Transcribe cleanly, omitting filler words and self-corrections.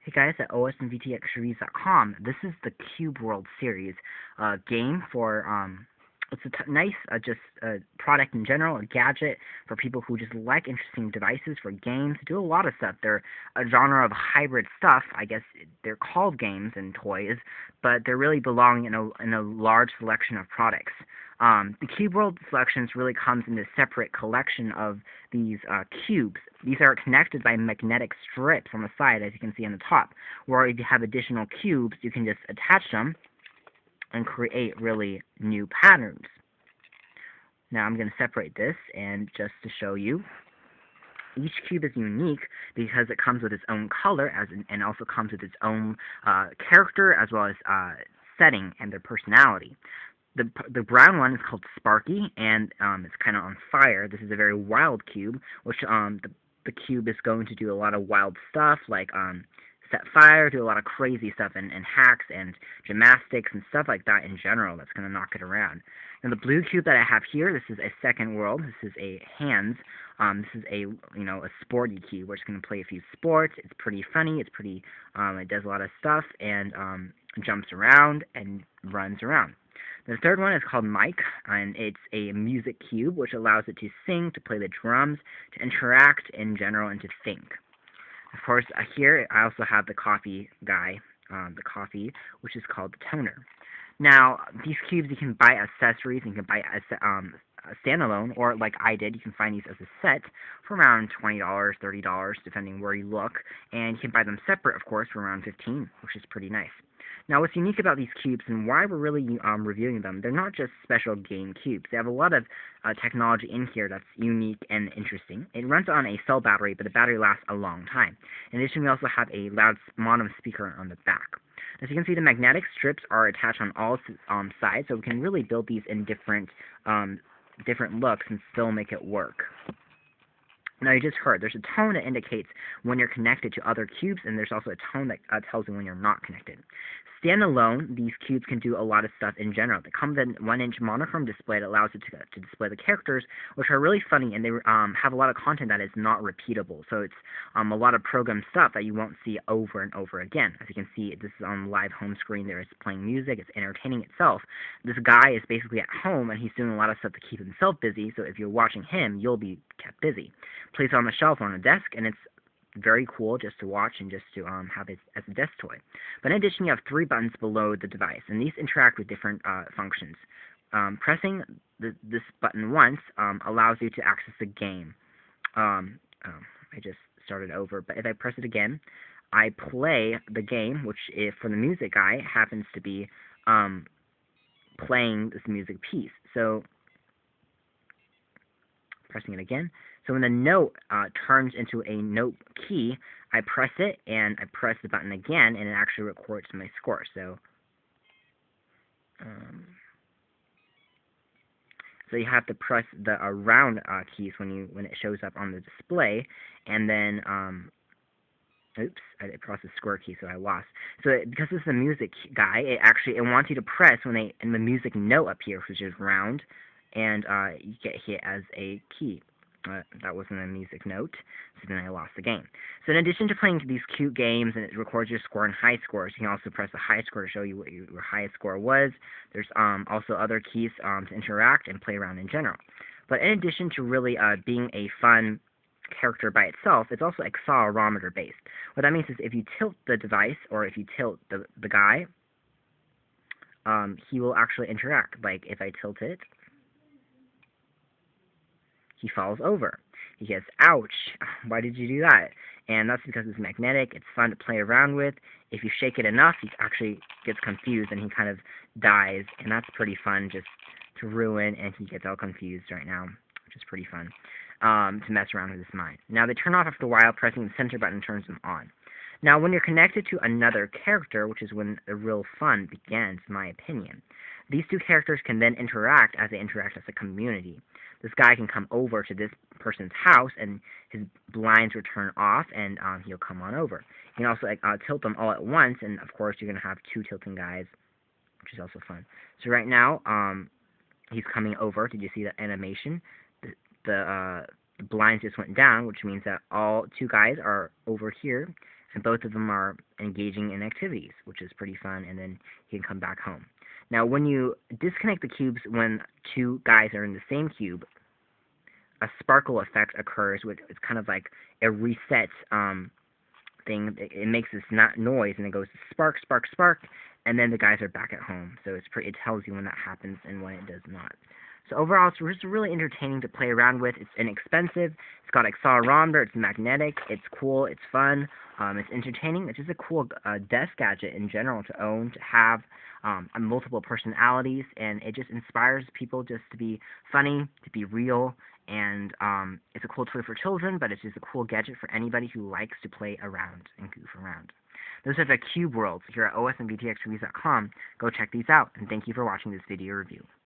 Hey guys at osandvtxreviews.com. This is the Cube World series game for it's a nice just product in general, a gadget for people who just like interesting devices for games. Do a lot of stuff. They're a genre of hybrid stuff. I guess they're called games and toys, but they really belong in a large selection of products. The Cube World selections really comes in a separate collection of these cubes. These are connected by magnetic strips on the side, as you can see on the top. Where if you have additional cubes, you can just attach them and create really new patterns. Now I'm going to separate this, and just to show you, each cube is unique because it comes with its own color and also comes with its own character as well as setting and their personality. The brown one is called Sparky, and it's kind of on fire. This is a very wild cube, which the cube is going to do a lot of wild stuff, like set fire, do a lot of crazy stuff, and hacks and gymnastics and stuff like that in general. That's going to knock it around. Now the blue cube that I have here, this is a second world. This is a hands. This is a a sporty cube, where it's going to play a few sports. It's pretty funny. It's pretty. It does a lot of stuff and jumps around and runs around. The third one is called Mike, and it's a music cube, which allows it to sing, to play the drums, to interact in general, and to think. Of course, here I also have the coffee guy, which is called the toner. Now, these cubes, you can buy accessories, and you can buy a standalone, or like I did, you can find these as a set for around $20, $30, depending where you look, and you can buy them separate, of course, for around $15, which is pretty nice. Now, what's unique about these cubes and why we're really reviewing them, they're not just special game cubes. They have a lot of technology in here that's unique and interesting. It runs on a cell battery, but the battery lasts a long time. In addition, we also have a loud mono speaker on the back. As you can see, the magnetic strips are attached on all sides, so we can really build these in different looks and still make it work. Now, you just heard, there's a tone that indicates when you're connected to other cubes, and there's also a tone that tells you when you're not connected. Standalone, these cubes can do a lot of stuff in general. They come with a 1-inch monochrome display that allows it to display the characters, which are really funny, and they have a lot of content that is not repeatable. So it's a lot of program stuff that you won't see over and over again. As you can see, this is on live home screen. There is playing music. It's entertaining itself. This guy is basically at home, and he's doing a lot of stuff to keep himself busy, so if you're watching him, you'll be kept busy. Placed on the shelf or on a desk, and it's very cool just to watch and just to have it as a desk toy. But in addition, you have 3 buttons below the device, and these interact with different functions. Pressing this button once allows you to access the game. I just started over, but if I press it again, I play the game, which for the music guy happens to be playing this music piece. So pressing it again. So when the note turns into a note key, I press it, and I press the button again, and it actually records my score. So you have to press the round keys when it shows up on the display, and then oops, I pressed the square key, so I lost. So because this is a music guy, it wants you to press when the music note appears, which is round, and you get hit as a key. That wasn't a music note, so then I lost the game. So in addition to playing these cute games, and it records your score and high scores, you can also press the high score to show you what your highest score was. There's also other keys to interact and play around in general. But in addition to really being a fun character by itself, it's also accelerometer based. What that means is if you tilt the device, or if you tilt the guy, he will actually interact. Like if I tilt it, he falls over. He gets, ouch, why did you do that? And that's because it's magnetic, it's fun to play around with. If you shake it enough, he actually gets confused and he kind of dies, and that's pretty fun just to ruin, and he gets all confused right now, which is pretty fun to mess around with his mind. Now they turn off after a while. Pressing the center button turns them on. Now when you're connected to another character, which is when the real fun begins, in my opinion, these 2 characters can then interact as they interact as a community. This guy can come over to this person's house, and his blinds will turn off, and he'll come on over. You can also tilt them all at once, and of course you're going to have 2 tilting guys, which is also fun. So right now, he's coming over. Did you see that animation? The the blinds just went down, which means that all two guys are over here, and both of them are engaging in activities, which is pretty fun, and then he can come back home. Now, when you disconnect the cubes when two guys are in the same cube, a sparkle effect occurs, which is kind of like a reset thing. It makes this noise, and it goes spark, spark, spark, and then the guys are back at home. So it tells you when that happens and when it does not. So overall, it's just really entertaining to play around with. It's inexpensive. It's got accelerometer. It's magnetic. It's cool. It's fun. It's entertaining. It's just a cool desk gadget in general to own, to have multiple personalities, and it just inspires people just to be funny, to be real, and it's a cool toy for children, but it's just a cool gadget for anybody who likes to play around and goof around. Those are the Cube Worlds here at osandbtxreviews.com. Go check these out, and thank you for watching this video review.